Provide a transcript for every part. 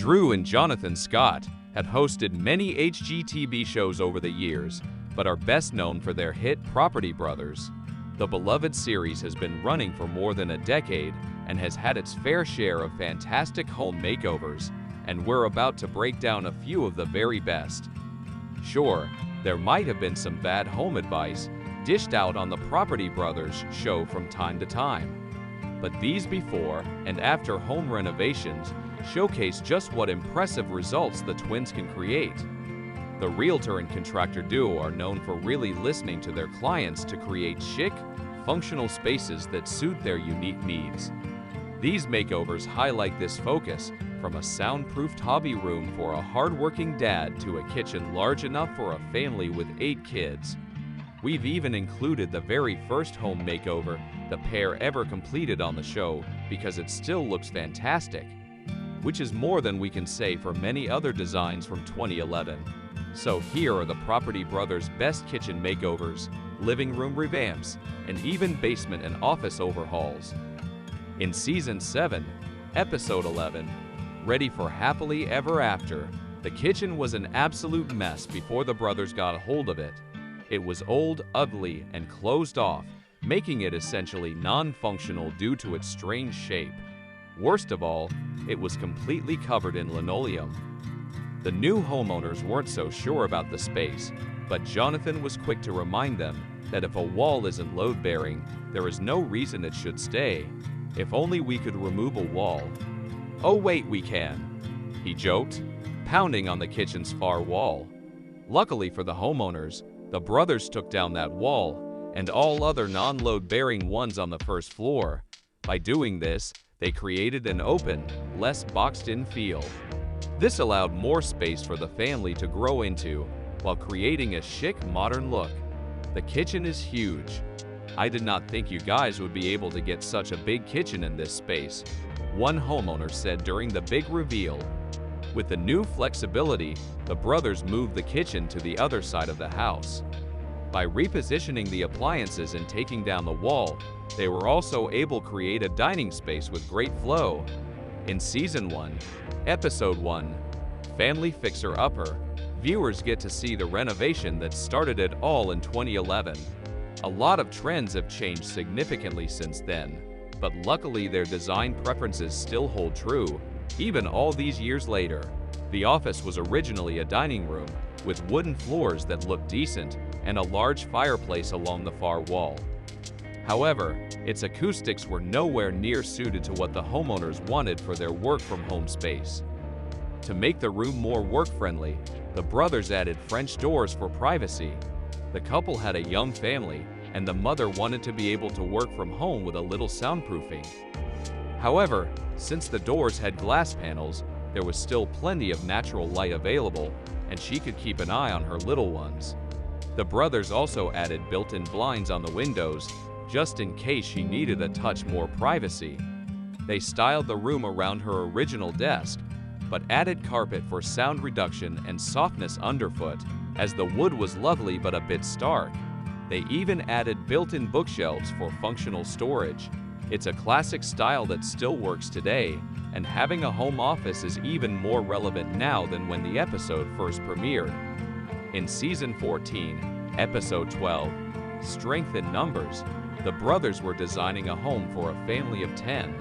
Drew and Jonathan Scott have hosted many HGTV shows over the years, but are best known for their hit Property Brothers. The beloved series has been running for more than a decade and has had its fair share of fantastic home makeovers, and we're about to break down a few of the very best. Sure, there might have been some bad home advice dished out on the Property Brothers show from time to time, but these before and after home renovations showcase just what impressive results the twins can create. The realtor and contractor duo are known for really listening to their clients to create chic, functional spaces that suit their unique needs. These makeovers highlight this focus, from a soundproofed hobby room for a hardworking dad to a kitchen large enough for a family with 8 kids. We've even included the very first home makeover the pair ever completed on the show because it still looks fantastic, which is more than we can say for many other designs from 2011. So here are the Property Brothers' best kitchen makeovers, living room revamps, and even basement and office overhauls. In Season 7, Episode 11, Ready for Happily Ever After, the kitchen was an absolute mess before the brothers got a hold of it. It was old, ugly, and closed off, making it essentially non-functional due to its strange shape. Worst of all, it was completely covered in linoleum. The new homeowners weren't so sure about the space, but Jonathan was quick to remind them that if a wall isn't load-bearing, there is no reason it should stay. If only we could remove a wall. "Oh wait, we can," he joked, pounding on the kitchen's far wall. Luckily for the homeowners, the brothers took down that wall and all other non-load-bearing ones on the first floor. By doing this, they created an open, less boxed-in feel. This allowed more space for the family to grow into, while creating a chic, modern look. The kitchen is huge. "I did not think you guys would be able to get such a big kitchen in this space," one homeowner said during the big reveal. With the new flexibility, the brothers moved the kitchen to the other side of the house. By repositioning the appliances and taking down the wall, they were also able to create a dining space with great flow. In Season 1, Episode 1, Family Fixer-Upper, viewers get to see the renovation that started it all in 2011. A lot of trends have changed significantly since then, but luckily their design preferences still hold true, even all these years later. The office was originally a dining room, with wooden floors that looked decent and a large fireplace along the far wall. However, its acoustics were nowhere near suited to what the homeowners wanted for their work-from-home space. To make the room more work-friendly, the brothers added French doors for privacy. The couple had a young family, and the mother wanted to be able to work from home with a little soundproofing. However, since the doors had glass panels, there was still plenty of natural light available, and she could keep an eye on her little ones. The brothers also added built-in blinds on the windows, just in case she needed a touch more privacy. They styled the room around her original desk, but added carpet for sound reduction and softness underfoot, as the wood was lovely but a bit stark. They even added built-in bookshelves for functional storage. It's a classic style that still works today, and having a home office is even more relevant now than when the episode first premiered. In Season 14, Episode 12, Strength in Numbers, the brothers were designing a home for a family of 10.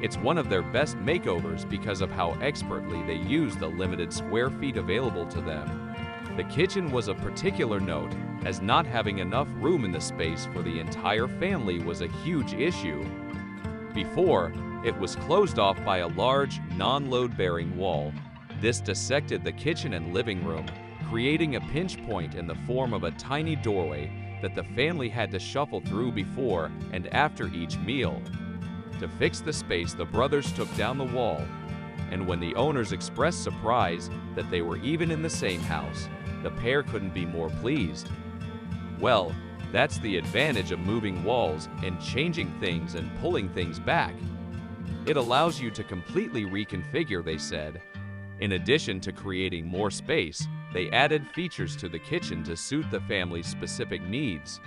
It's one of their best makeovers because of how expertly they used the limited square feet available to them. The kitchen was of particular note, as not having enough room in the space for the entire family was a huge issue. Before, it was closed off by a large, non-load-bearing wall. This dissected the kitchen and living room, creating a pinch point in the form of a tiny doorway that the family had to shuffle through before and after each meal. To fix the space, the brothers took down the wall, and when the owners expressed surprise that they were even in the same house, the pair couldn't be more pleased. Well, that's the advantage of moving walls and changing things and pulling things back. It allows you to completely reconfigure, they said. In addition to creating more space, they added features to the kitchen to suit the family's specific needs.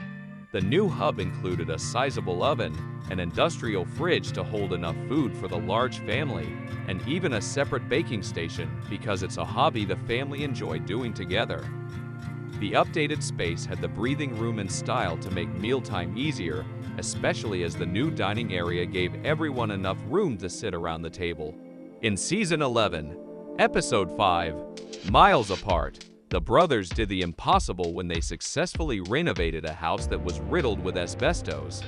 The new hub included a sizable oven, an industrial fridge to hold enough food for the large family, and even a separate baking station because it's a hobby the family enjoyed doing together. The updated space had the breathing room and style to make mealtime easier, especially as the new dining area gave everyone enough room to sit around the table. In Season 11, Episode 5, Miles Apart, the brothers did the impossible when they successfully renovated a house that was riddled with asbestos.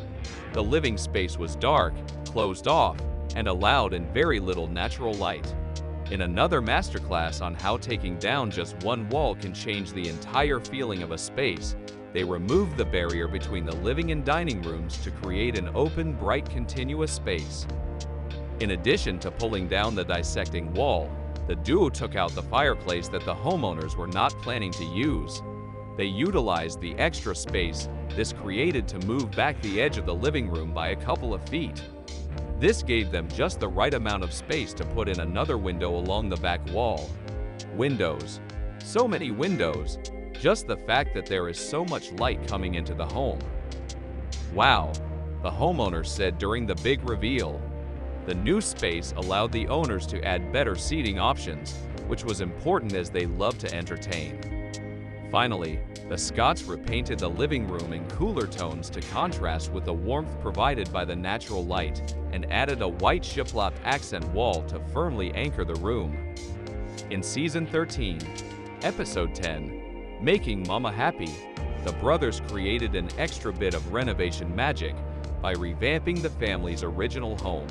The living space was dark, closed off, and allowed in very little natural light. In another masterclass on how taking down just one wall can change the entire feeling of a space, they removed the barrier between the living and dining rooms to create an open, bright, continuous space. In addition to pulling down the dissecting wall, the duo took out the fireplace that the homeowners were not planning to use. They utilized the extra space this created to move back the edge of the living room by a couple of feet. This gave them just the right amount of space to put in another window along the back wall. Windows. So many windows. Just the fact that there is so much light coming into the home. Wow, the homeowner said during the big reveal. The new space allowed the owners to add better seating options, which was important as they love to entertain. Finally, the Scotts repainted the living room in cooler tones to contrast with the warmth provided by the natural light and added a white shiplap accent wall to firmly anchor the room. In Season 13, Episode 10, Making Mama Happy, the brothers created an extra bit of renovation magic by revamping the family's original home.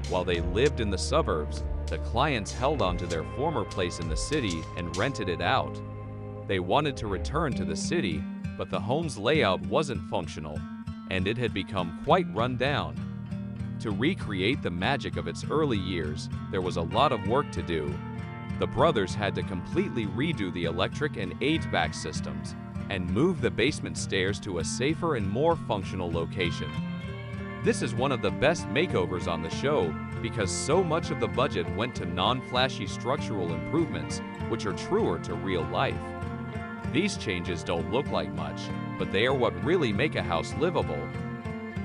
While they lived in the suburbs, the clients held on to their former place in the city and rented it out. They wanted to return to the city, but the home's layout wasn't functional, and it had become quite run down. To recreate the magic of its early years, there was a lot of work to do. The brothers had to completely redo the electric and HVAC systems and move the basement stairs to a safer and more functional location. This is one of the best makeovers on the show because so much of the budget went to non-flashy structural improvements, which are truer to real life. These changes don't look like much, but they are what really make a house livable.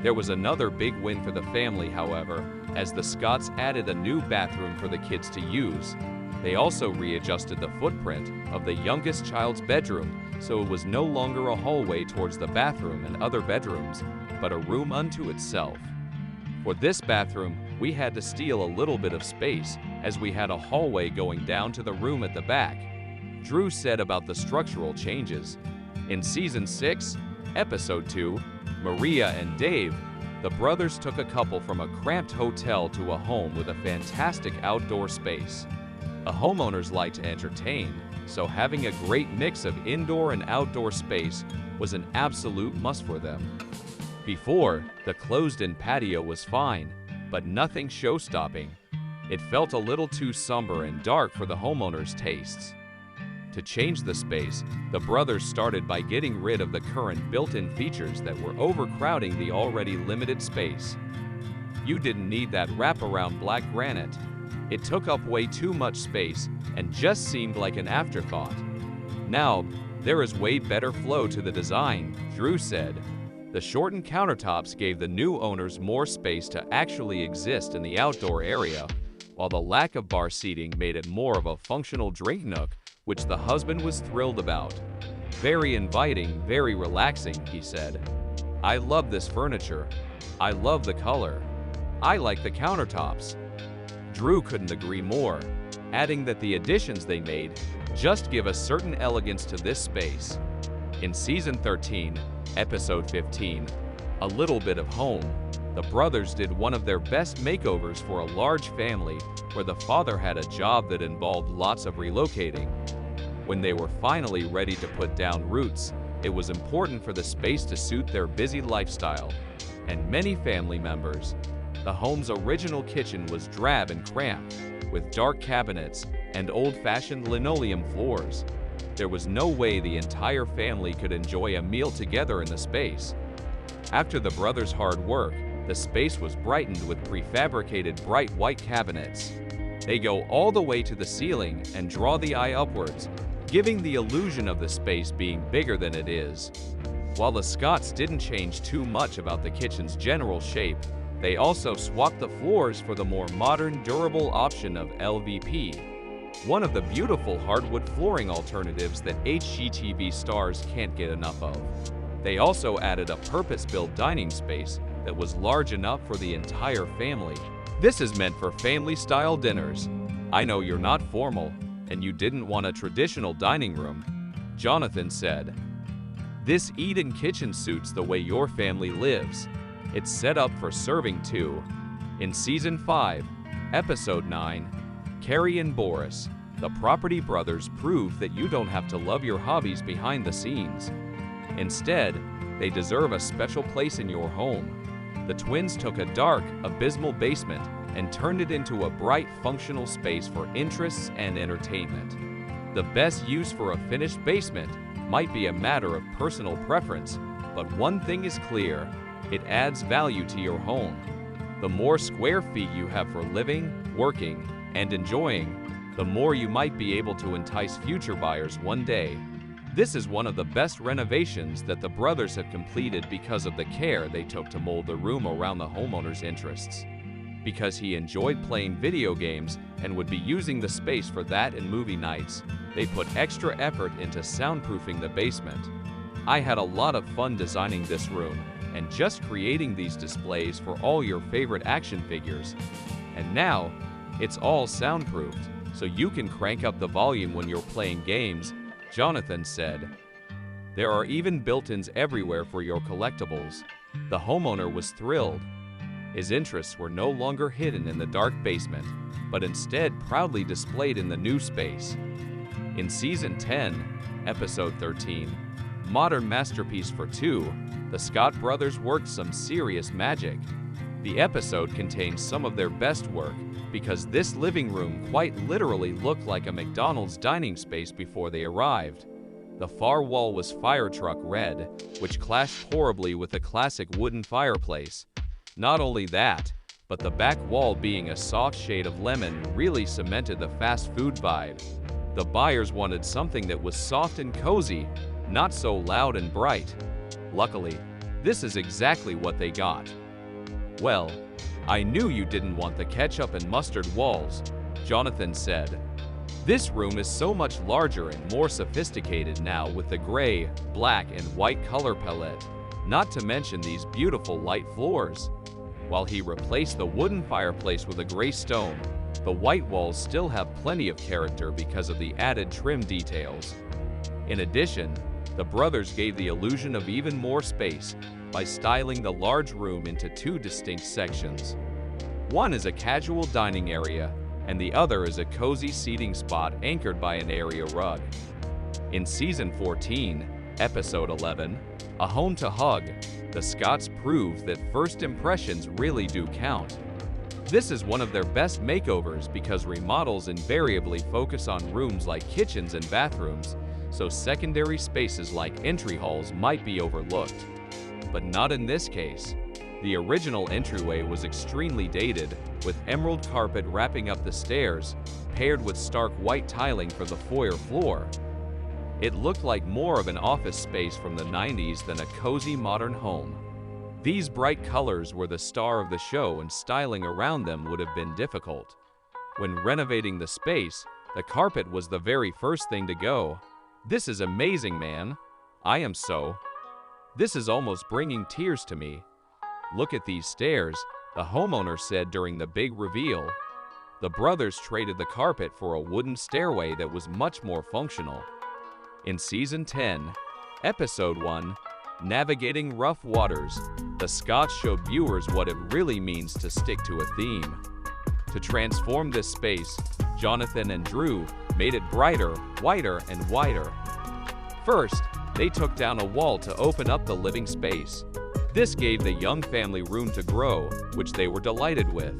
There was another big win for the family, however, as the Scotts added a new bathroom for the kids to use. They also readjusted the footprint of the youngest child's bedroom so it was no longer a hallway towards the bathroom and other bedrooms, but a room unto itself. For this bathroom, we had to steal a little bit of space as we had a hallway going down to the room at the back. Drew said about the structural changes. In Season 6, Episode 2, Maria and Dave, the brothers took a couple from a cramped hotel to a home with a fantastic outdoor space. The homeowners like to entertain, so having a great mix of indoor and outdoor space was an absolute must for them. Before, the closed-in patio was fine, but nothing show-stopping. It felt a little too somber and dark for the homeowners' tastes. To change the space, the brothers started by getting rid of the current built-in features that were overcrowding the already limited space. You didn't need that wraparound black granite. It took up way too much space and just seemed like an afterthought. Now, there is way better flow to the design, Drew said. The shortened countertops gave the new owners more space to actually exist in the outdoor area, while the lack of bar seating made it more of a functional drink nook, which the husband was thrilled about. Very inviting, very relaxing, he said. I love this furniture. I love the color. I like the countertops. Drew couldn't agree more, adding that the additions they made just give a certain elegance to this space. In Season 13, Episode 15, A Little Bit of Home, the brothers did one of their best makeovers for a large family where the father had a job that involved lots of relocating. When they were finally ready to put down roots, it was important for the space to suit their busy lifestyle and many family members. The home's original kitchen was drab and cramped, with dark cabinets and old-fashioned linoleum floors. There was no way the entire family could enjoy a meal together in the space. After the brothers' hard work, the space was brightened with prefabricated bright white cabinets. They go all the way to the ceiling and draw the eye upwards, giving the illusion of the space being bigger than it is. While the Scotts didn't change too much about the kitchen's general shape, they also swapped the floors for the more modern, durable option of LVP, one of the beautiful hardwood flooring alternatives that HGTV stars can't get enough of. They also added a purpose-built dining space that was large enough for the entire family. This is meant for family-style dinners. I know you're not formal, and you didn't want a traditional dining room, Jonathan said. This eat-in kitchen suits the way your family lives. It's set up for serving too. In Season 5, Episode 9, Carrie and Boris, the Property Brothers prove that you don't have to love your hobbies behind the scenes. Instead, they deserve a special place in your home. The twins took a dark, abysmal basement and turned it into a bright, functional space for interests and entertainment. The best use for a finished basement might be a matter of personal preference, but one thing is clear: it adds value to your home. The more square feet you have for living, working, and enjoying, the more you might be able to entice future buyers one day. This is one of the best renovations that the brothers have completed because of the care they took to mold the room around the homeowner's interests. Because he enjoyed playing video games and would be using the space for that and movie nights, they put extra effort into soundproofing the basement. I had a lot of fun designing this room and just creating these displays for all your favorite action figures. And now, it's all soundproofed, so you can crank up the volume when you're playing games, Jonathan said. There are even built-ins everywhere for your collectibles. The homeowner was thrilled. His interests were no longer hidden in the dark basement, but instead proudly displayed in the new space. In Season 10, Episode 13, Modern Masterpiece for Two, the Scott brothers worked some serious magic. The episode contains some of their best work because this living room quite literally looked like a McDonald's dining space before they arrived. The far wall was fire truck red, which clashed horribly with the classic wooden fireplace. Not only that, but the back wall being a soft shade of lemon really cemented the fast food vibe. The buyers wanted something that was soft and cozy, not so loud and bright. Luckily, this is exactly what they got. Well, I knew you didn't want the ketchup and mustard walls, Jonathan said. This room is so much larger and more sophisticated now with the gray, black, and white color palette, not to mention these beautiful light floors. While he replaced the wooden fireplace with a gray stone, the white walls still have plenty of character because of the added trim details. In addition, the brothers gave the illusion of even more space by styling the large room into two distinct sections. One is a casual dining area, and the other is a cozy seating spot anchored by an area rug. In Season 14, Episode 11, A Home to Hug, the Scotts proved that first impressions really do count. This is one of their best makeovers because remodels invariably focus on rooms like kitchens and bathrooms, so secondary spaces like entry halls might be overlooked. But not in this case. The original entryway was extremely dated, with emerald carpet wrapping up the stairs, paired with stark white tiling for the foyer floor. It looked like more of an office space from the 90s than a cozy modern home. These bright colors were the star of the show, and styling around them would have been difficult. When renovating the space, the carpet was the very first thing to go. This is amazing, man. I am so. This is almost bringing tears to me. Look at these stairs, the homeowner said during the big reveal. The brothers traded the carpet for a wooden stairway that was much more functional. In Season 10, Episode 1, Navigating Rough Waters, the Scotts showed viewers what it really means to stick to a theme. To transform this space, Jonathan and Drew made it brighter, whiter, and wider. First, they took down a wall to open up the living space. This gave the young family room to grow, which they were delighted with.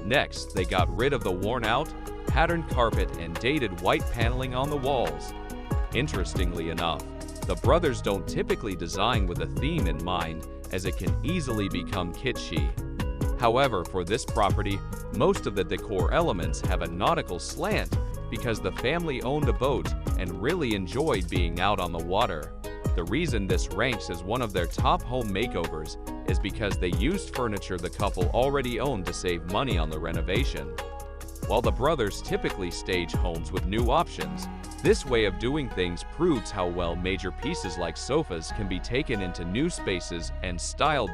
Next, they got rid of the worn-out, patterned carpet and dated white paneling on the walls. Interestingly enough, the brothers don't typically design with a theme in mind, as it can easily become kitschy. However, for this property, most of the decor elements have a nautical slant because the family owned a boat and really enjoyed being out on the water. The reason this ranks as one of their top home makeovers is because they used furniture the couple already owned to save money on the renovation. While the brothers typically stage homes with new options, this way of doing things proves how well major pieces like sofas can be taken into new spaces and styled